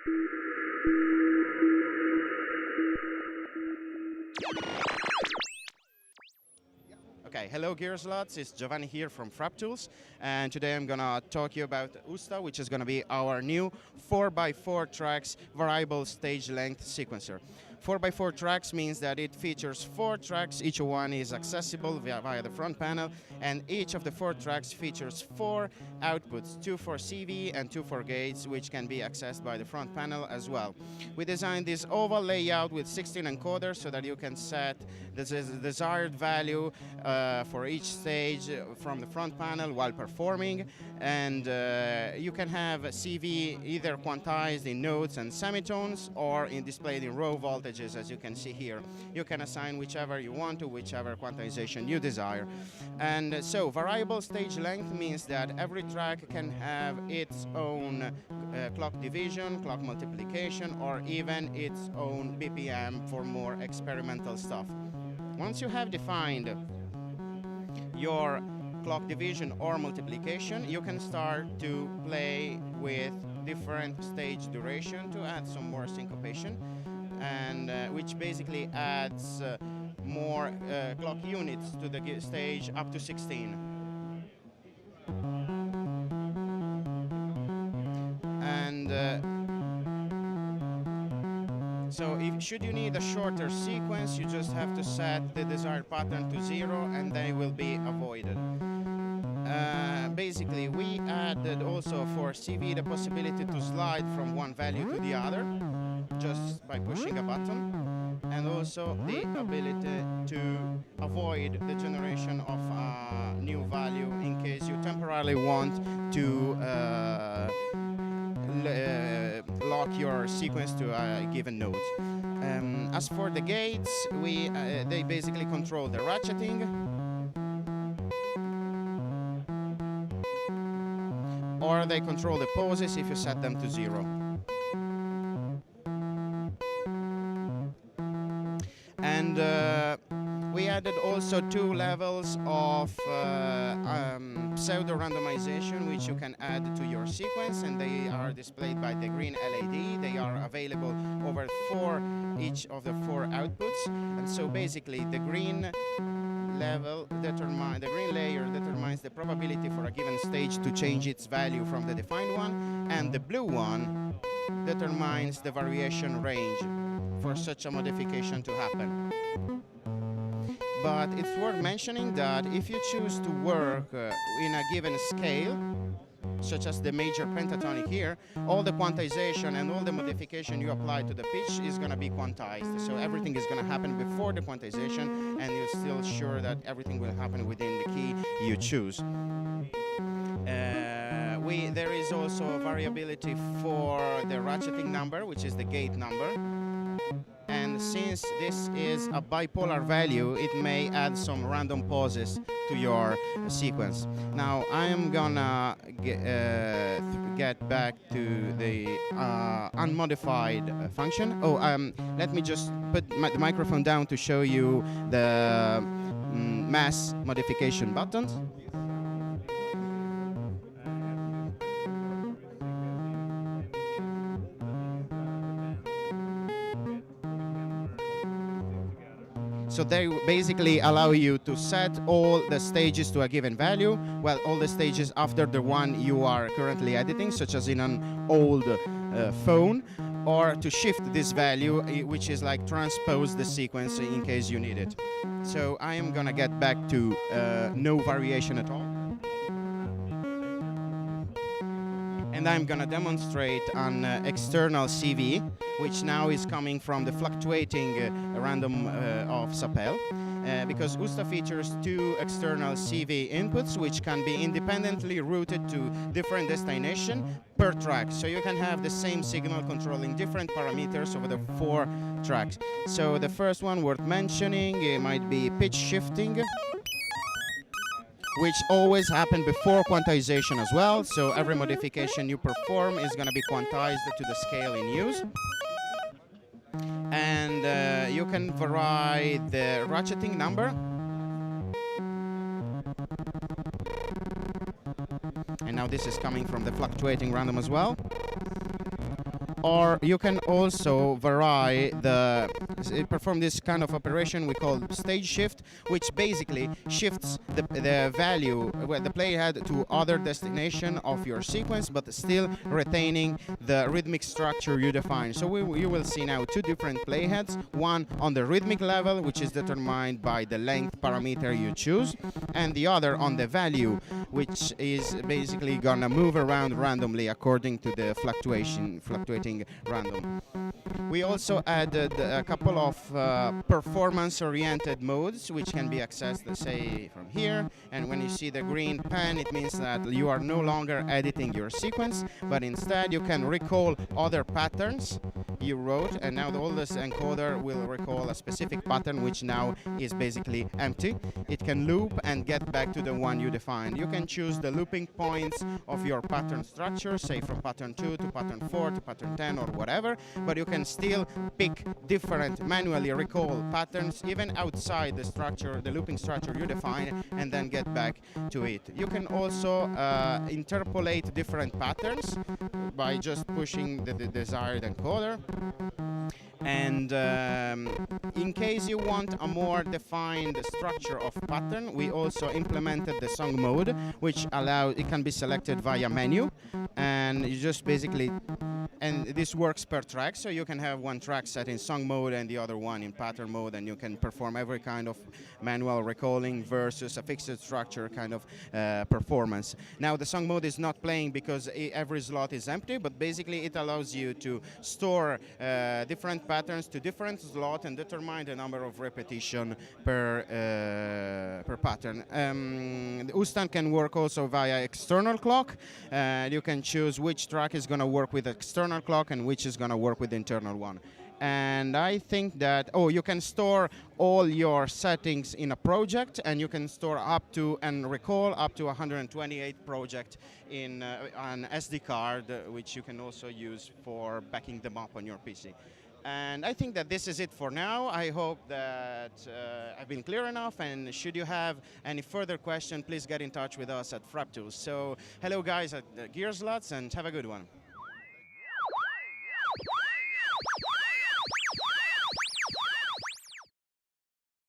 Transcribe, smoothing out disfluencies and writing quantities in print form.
Okay, hello Gearslutz, it's Giovanni here from Frap Tools, and today I'm gonna talk to you about Usta, which is gonna be our new 4x4 tracks variable stage length sequencer. 4x4 tracks means that it features 4 tracks, each one is accessible via the front panel, and each of the 4 tracks features 4 outputs, 2 for CV and 2 for gates, which can be accessed by the front panel as well. We designed this oval layout with 16 encoders so that you can set the desired value for each stage from the front panel while performing, and you can have CV either quantized in notes and semitones or displayed in raw voltages, as you can see here. You can assign whichever you want to, whichever quantization you desire. And so variable stage length means that every track can have its own clock division, clock multiplication, or even its own BPM for more experimental stuff. Once you have defined your clock division or multiplication, you can start to play with different stage duration to add some more syncopation, and which basically adds more clock units to the stage up to 16. And so should you need a shorter sequence, you just have to set the desired pattern to 0 and they will be avoided. Basically, we added also for CV the possibility to slide from one value to the other just by pushing a button, and also the ability to avoid the generation of a new value in case you temporarily want to lock your sequence to a given note. As for the gates, they basically control the ratcheting, or they control the pauses if you set them to 0. And we added also 2 levels of pseudo randomization, which you can add to your sequence, and they are displayed by the green LED. They are available over each of the 4 outputs, and so basically the green layer determines the probability for a given stage to change its value from the defined one, and the blue one determines the variation range for such a modification to happen. But it's worth mentioning that if you choose to work in a given scale, such as the major pentatonic here, all the quantization and all the modification you apply to the pitch is going to be quantized. So everything is going to happen before the quantization, and you're still sure that everything will happen within the key you choose. There is also a variability for the ratcheting number, which is the gate number. And since this is a bipolar value, it may add some random pauses to your sequence. Now I am gonna get back to the unmodified function. Let me just put the microphone down to show you the mass modification buttons. So they basically allow you to set all the stages to a given value, well, all the stages after the one you are currently editing, such as in an old phone, or to shift this value, which is like transpose the sequence in case you need it. So I am gonna get back to no variation at all. And I'm gonna demonstrate an external CV, which now is coming from the fluctuating random of Sapel, because Usta features 2 external CV inputs, which can be independently routed to different destination per track. So you can have the same signal controlling different parameters over the 4 tracks. So the first one worth mentioning, it might be pitch shifting, which always happen before quantization as well. So every modification you perform is going to be quantized to the scale in use. And you can vary the ratcheting number. And now this is coming from the fluctuating random as well. or you can also vary perform this kind of operation we call stage shift, which basically shifts the value where the playhead to other destination of your sequence, but still retaining the rhythmic structure you define. So you will see now two different playheads, one on the rhythmic level, which is determined by the length parameter you choose, and the other on the value, which is basically gonna move around randomly according to the fluctuating random. We also added a couple of performance-oriented modes, which can be accessed, let's say, from here. And when you see the green pen, it means that you are no longer editing your sequence, but instead you can recall other patterns you wrote, and now the oldest encoder will recall a specific pattern, which now is basically empty. It can loop and get back to the one you defined. You can choose the looping points of your pattern structure, say from pattern 2 to pattern 4 to pattern 10 or whatever, but you can still pick different manually recall patterns even outside the structure, the looping structure you define, and then get back to it. You can also interpolate different patterns by just pushing the desired encoder. And in case you want a more defined structure of pattern, we also implemented the song mode, which allows it can be selected via menu, and you just basically, and this works per track, so you can have one track set in song mode and the other one in pattern mode, and you can perform every kind of manual recalling versus a fixed structure kind of performance. Now the song mode is not playing because every slot is empty, but basically it allows you to store different patterns to different slot and determine the number of repetition per pattern. The Usta can work also via external clock. You can choose which track is going to work with external clock and which is going to work with internal one. And I think that, you can store all your settings in a project, and you can store up to and recall up to 128 projects in an SD card, which you can also use for backing them up on your PC. And I think that this is it for now. I hope that I've been clear enough, and should you have any further question, please get in touch with us at Frap Tools. So hello guys at Gearslutz, and have a good one.